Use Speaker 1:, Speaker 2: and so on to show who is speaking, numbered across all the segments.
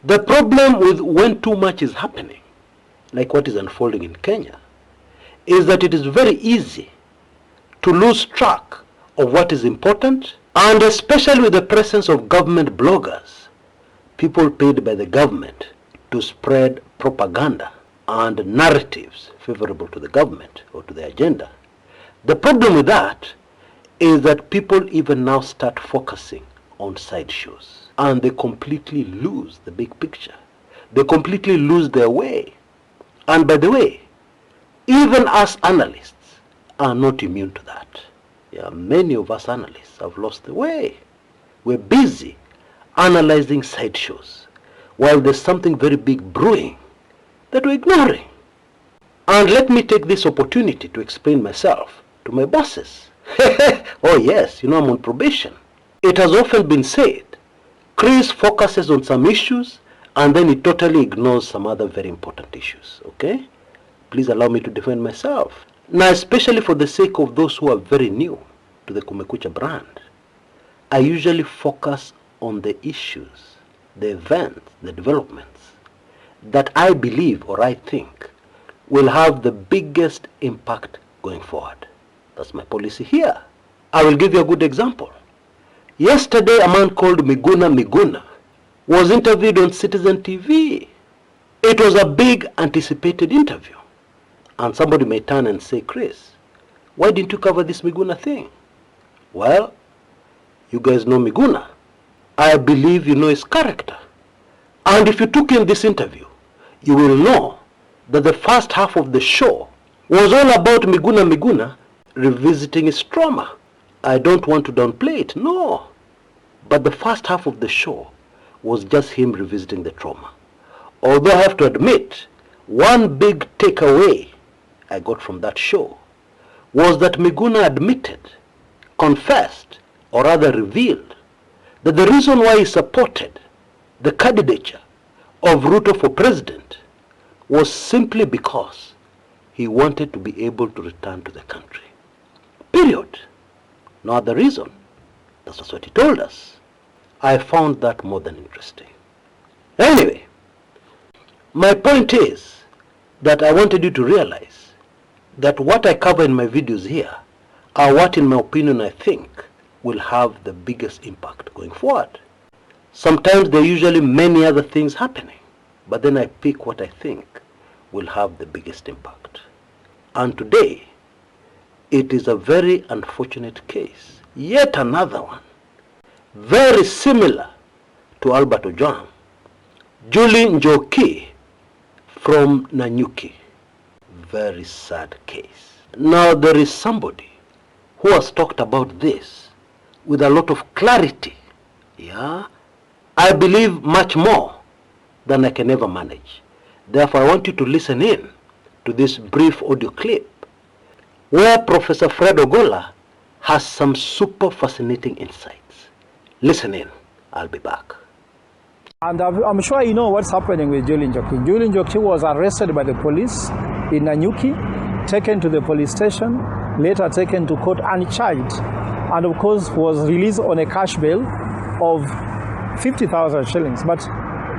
Speaker 1: The problem with when too much is happening, like what is unfolding in Kenya, is that it is very easy to lose track of what is important, and especially with the presence of government bloggers, people paid by the government to spread propaganda and narratives favorable to the government or to the agenda. The problem with that is that people even now start focusing on sideshows, and they completely lose the big picture. They completely lose their way. And by the way, even us analysts are not immune to that. Yeah, many of us analysts have lost the way. We're busy analyzing sideshows while there's something very big brewing that we're ignoring. And let me take this opportunity to explain myself to my bosses. Oh yes, you know I'm on probation. It has often been said, Chris focuses on some issues and then he totally ignores some other very important issues, okay? Please allow me to defend myself. Now, especially for the sake of those who are very new to the Kumekucha brand, I usually focus on the issues, the events, the developments that I believe or I think will have the biggest impact going forward. That's my policy here. I will give you a good example. Yesterday, a man called Miguna was interviewed on Citizen TV. It was a big anticipated interview. And somebody may turn and say, Chris, why didn't you cover this Miguna thing? Well, you guys know Miguna. I believe you know his character. And if you took in this interview, you will know that the first half of the show was all about Miguna revisiting his trauma. I don't want to downplay it, no. But the first half of the show was just him revisiting the trauma. Although I have to admit, one big takeaway I got from that show was that Miguna admitted, confessed, or rather revealed, that the reason why he supported the candidature of Ruto for president was simply because he wanted to be able to return to the country. Period. No other reason. That's what he told us. I found that more than interesting. Anyway, my point is that I wanted you to realize that what I cover in my videos here are what, in my opinion, I think will have the biggest impact going forward. Sometimes there are usually many other things happening, but then I pick what I think will have the biggest impact. And today, it is a very unfortunate case. Yet another one, very similar to Albert Ojwang. Julie Njoki from Nanyuki. Very sad case. Now there is somebody who has talked about this with a lot of clarity. Yeah, I believe much more than I can ever manage. Therefore, I want you to listen in to this brief audio clip where Professor Fred Ogola has some super fascinating insights. Listen in. I'll be back.
Speaker 2: And I'm sure you know what's happening with Julie Njoki. Julie Njoki was arrested by the police in Nanyuki, taken to the police station, later taken to court and charged, and of course was released on a cash bail of 50,000 shillings. But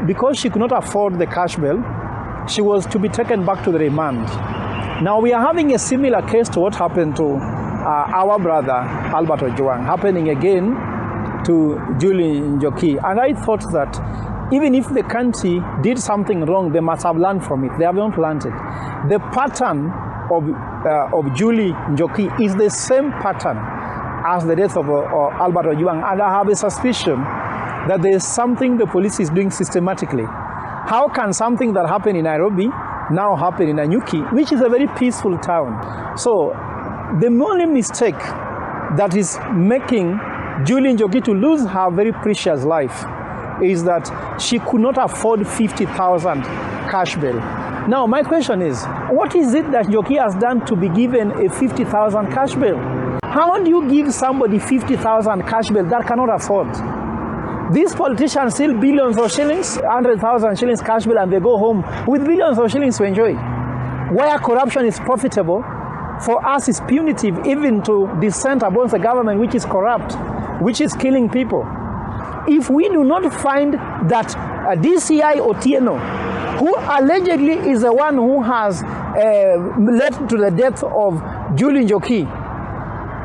Speaker 2: because she could not afford the cash bail, she was to be taken back to the remand. Now we are having a similar case to what happened to our brother Albert Ojwang, happening again to Julie Njoki. And I thought that even if the country did something wrong, they must have learned from it. They have not learned it. The pattern of Julie Njoki is the same pattern as the death of Albert Ojwang. And I have a suspicion that there is something the police is doing systematically. How can something that happened in Nairobi now happen in Nanyuki, which is a very peaceful town? So the only mistake that is making Julie Njoki to lose her very precious life is that she could not afford 50,000 cash bail. Now my question is, what is it that Njoki has done to be given a 50,000 cash bail? How do you give somebody 50,000 cash bail that cannot afford? These politicians steal billions of shillings, 100,000 shillings cash bill, and they go home with billions of shillings to enjoy. Where corruption is profitable, for us is punitive, even to dissent against the government which is corrupt, which is killing people. If we do not find that DCI Otieno, who allegedly is the one who has led to the death of Julie Njoki.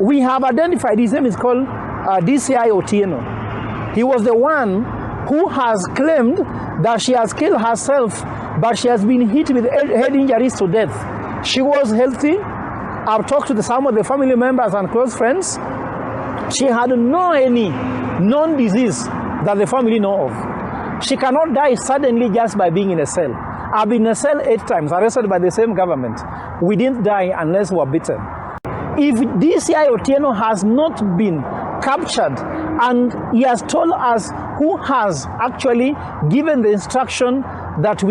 Speaker 2: We have identified, his name is called DCI Otieno. He was the one who has claimed that she has killed herself, but she has been hit with head injuries to death. She was healthy. I've talked to some of the family members and close friends. She had any known disease that the family know of. She cannot die suddenly just by being in a cell. I've been in a cell 8 times, arrested by the same government. We didn't die unless we were beaten. If DCI Otieno has not been captured and he has told us who has actually given the instruction that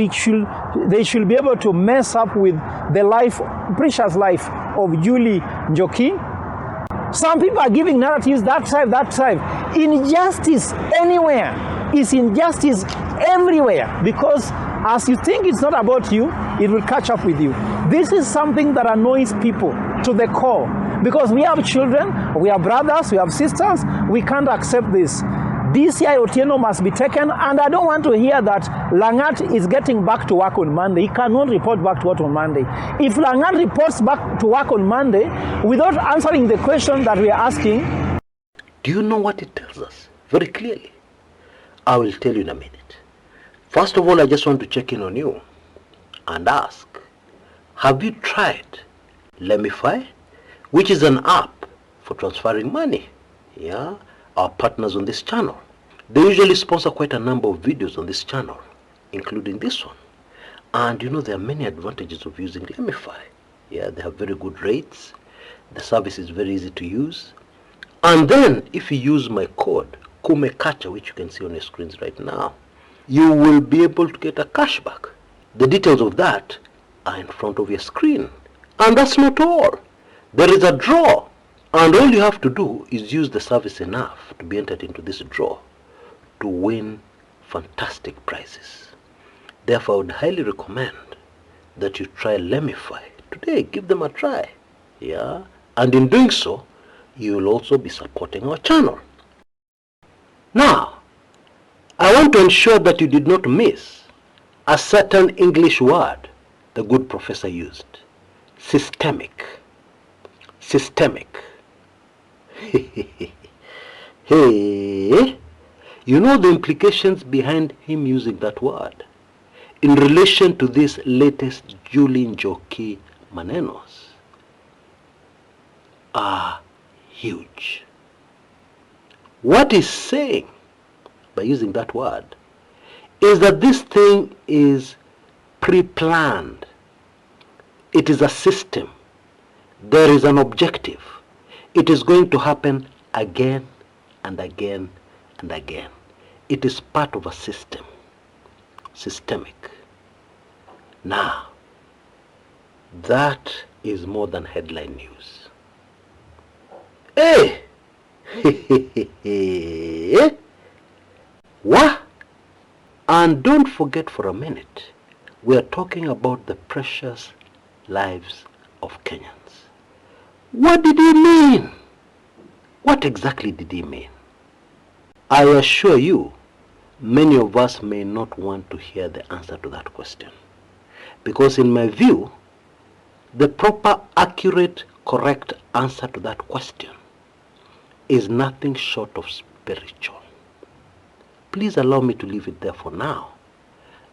Speaker 2: they should be able to mess up with the precious life of Julie Njoki. Some people are giving narratives, that tribe. Injustice anywhere is injustice everywhere, because as you think it's not about you, it will catch up with you. This is something that annoys people to the core, because we have children, we have brothers, we have sisters. We can't accept this. DCI Otieno must be taken, and I don't want to hear that Langat is getting back to work on Monday. He cannot report back to work on Monday. If Langat reports back to work on Monday without answering the question that we are asking...
Speaker 1: Do you know what it tells us? Very clearly. I will tell you in a minute. First of all, I just want to check in on you and ask, have you tried Lemify, which is an app for transferring money? Yeah, our partners on this channel. They usually sponsor quite a number of videos on this channel, including this one. And you know, there are many advantages of using Lemify. Yeah, they have very good rates. The service is very easy to use. And then, if you use my code, Kumekucha, which you can see on your screens right now, you will be able to get a cashback. The details of that are in front of your screen. And that's not all. There is a draw. And all you have to do is use the service enough to be entered into this draw to win fantastic prizes. Therefore, I would highly recommend that you try Lemify today. Give them a try. Yeah? And in doing so, you will also be supporting our channel. Now, I want to ensure that you did not miss a certain English word the good professor used. Systemic. Systemic. Hey, you know the implications behind him using that word in relation to this latest Julie Njoki manenos are huge. What he's saying by using that word is that this thing is pre-planned. It is a system. There is an objective. It is going to happen again and again and again. It is part of a system. Systemic. Now, that is more than headline news. Hey! What? And don't forget for a minute, we are talking about the precious lives of Kenyans. What did he mean? What exactly did he mean? I assure you, many of us may not want to hear the answer to that question. Because in my view, the proper, accurate, correct answer to that question is nothing short of spiritual. Please allow me to leave it there for now.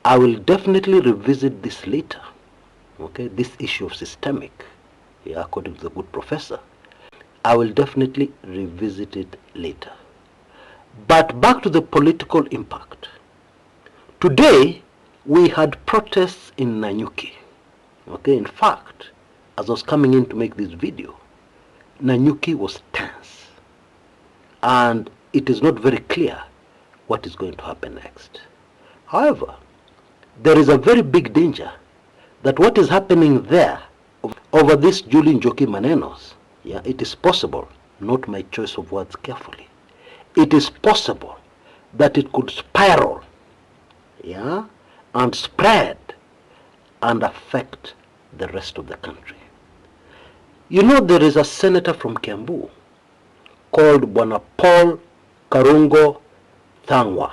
Speaker 1: I will definitely revisit this later. Okay, this issue of systemic, yeah, according to the good professor, I will definitely revisit it later. But back to the political impact. Today, we had protests in Nanyuki. Okay, in fact, as I was coming in to make this video, Nanyuki was tense. And it is not very clear what is going to happen next. However, there is a very big danger that what is happening there over this Julie Njoki manenos, yeah, it is possible, note my choice of words carefully, it is possible that it could spiral, yeah, and spread and affect the rest of the country. You know, there is a senator from Kiambu called Bwana Paul Karungo Thangwa.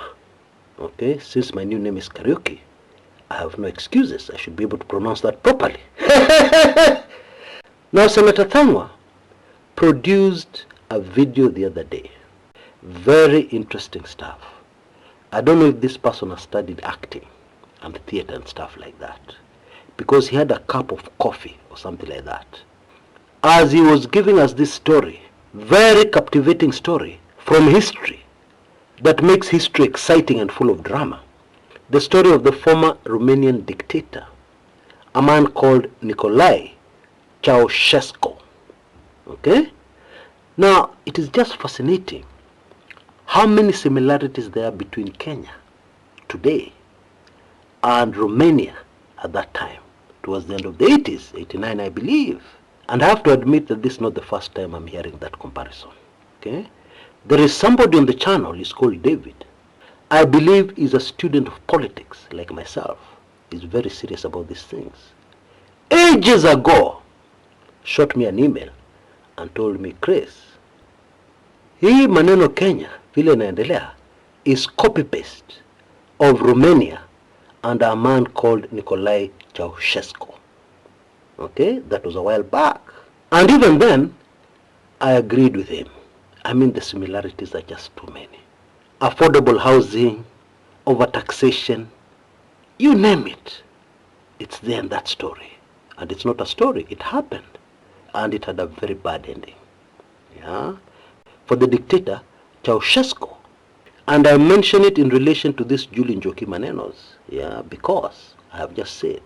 Speaker 1: Okay, since my new name is Kariuki, I have no excuses. I should be able to pronounce that properly. Now, Senator Thangwa produced a video the other day. Very interesting stuff. I don't know if this person has studied acting and theater and stuff like that, because he had a cup of coffee or something like that. As he was giving us this story, very captivating story from history that makes history exciting and full of drama. The story of the former Romanian dictator, a man called Nicolae Ceausescu. Okay? Now, it is just fascinating how many similarities there are between Kenya today and Romania at that time, towards the end of the 80s, 89 I believe. And I have to admit that this is not the first time I'm hearing that comparison. Okay? There is somebody on the channel, he's called David. I believe he's a student of politics, like myself. He's very serious about these things. Ages ago, shot me an email and told me, Chris, hii maneno Kenya, vile inaendelea, is copy-paste of Romania and a man called Nicolae Ceausescu. Okay, that was a while back. And even then, I agreed with him. I mean, the similarities are just too many. Affordable housing, overtaxation, you name it. It's there in that story. And it's not a story, it happened. And it had a very bad ending. Yeah? For the dictator, Ceausescu. And I mention it in relation to this Julie Njoki Manenos. Yeah, because I have just said,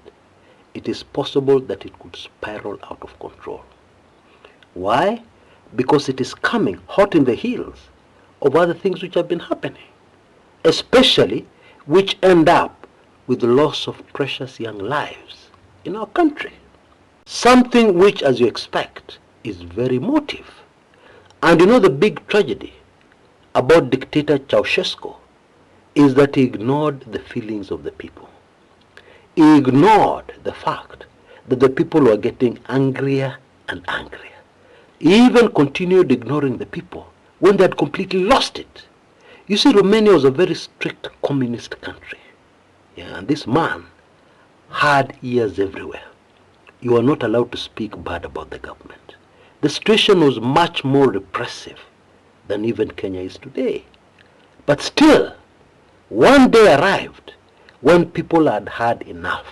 Speaker 1: it is possible that it could spiral out of control. Why? Because it is coming hot in the heels of other things which have been happening, especially which end up with the loss of precious young lives in our country. Something which, as you expect, is very emotive. And you know, the big tragedy about dictator Ceausescu is that he ignored the feelings of the people. He ignored the fact that the people were getting angrier and angrier. He even continued ignoring the people when they had completely lost it. You see, Romania was a very strict communist country. Yeah, and this man had ears everywhere. You were not allowed to speak bad about the government. The situation was much more repressive than even Kenya is today. But still, one day arrived when people had had enough.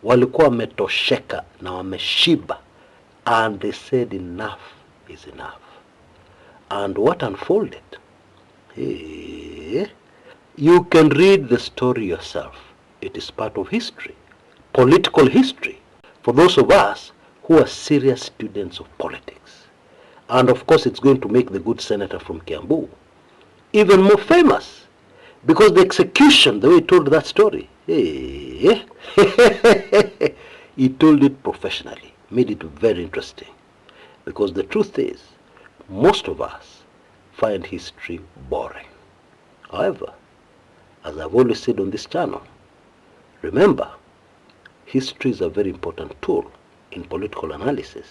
Speaker 1: Walikuwa wametosheka na wameshiba, and they said enough is enough. And what unfolded? You can read the story yourself. It is part of history, political history, for those of us who are serious students of politics. And of course, it's going to make the good senator from Kiambu even more famous, because the execution, the way he told that story, he told it professionally, made it very interesting. Because the truth is, most of us find history boring. However, as I've always said on this channel, remember, history is a very important tool in political analysis,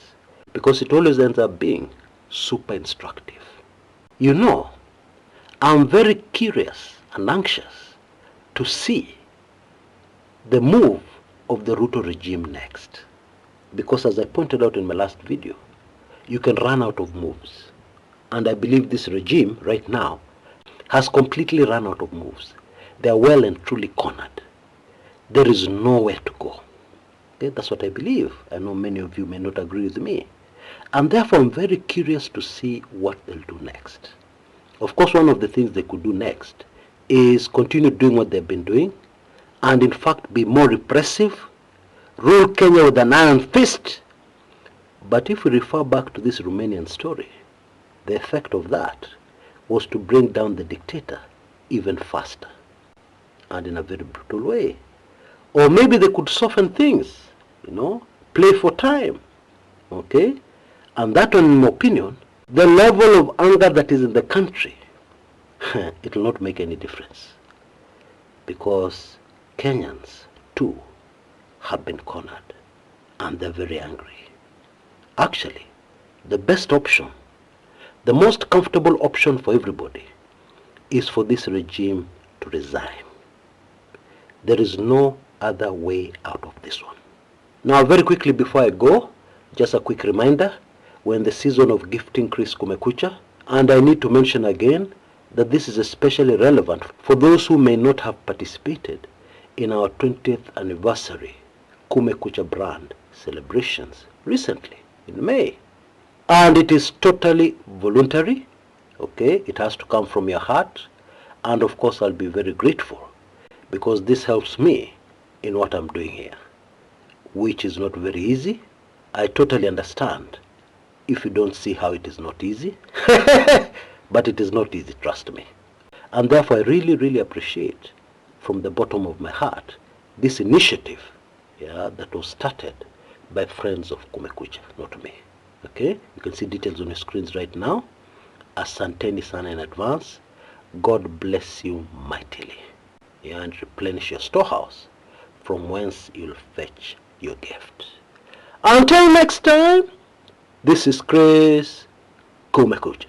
Speaker 1: because it always ends up being super instructive. You know, I'm very curious and anxious to see the move of the Ruto regime next. Because as I pointed out in my last video, you can run out of moves. And I believe this regime right now has completely run out of moves. They are well and truly cornered. There is nowhere to go. Okay, that's what I believe. I know many of you may not agree with me. And therefore I'm very curious to see what they'll do next. Of course, one of the things they could do next is continue doing what they've been doing, and in fact be more repressive, rule Kenya with an iron fist. But if we refer back to this Romanian story, the effect of that was to bring down the dictator even faster and in a very brutal way. Or maybe they could soften things, play for time, okay? And that one, in my opinion, the level of anger that is in the country, it will not make any difference. Because Kenyans, too, have been cornered, and they're very angry. Actually, the best option, the most comfortable option for everybody, is for this regime to resign. There is no other way out of this one. Now, very quickly before I go, just a quick reminder, we're in the season of gifting Chris Kumekucha, and I need to mention again that this is especially relevant for those who may not have participated in our 20th anniversary Kumekucha brand celebrations recently in May. And it is totally voluntary, okay? It has to come from your heart, and of course I'll be very grateful because this helps me in what I'm doing here, which is not very easy. I totally understand if you don't see how it is not easy, but it is not easy, trust me. And therefore I really appreciate from the bottom of my heart this initiative, that was started by friends of Kumekucha, not me. Okay, you can see details on your screens right now. Asanteni sana in advance. God bless you mightily, and replenish your storehouse from whence you'll fetch your gift. Until next time, this is Chris Kumekucha.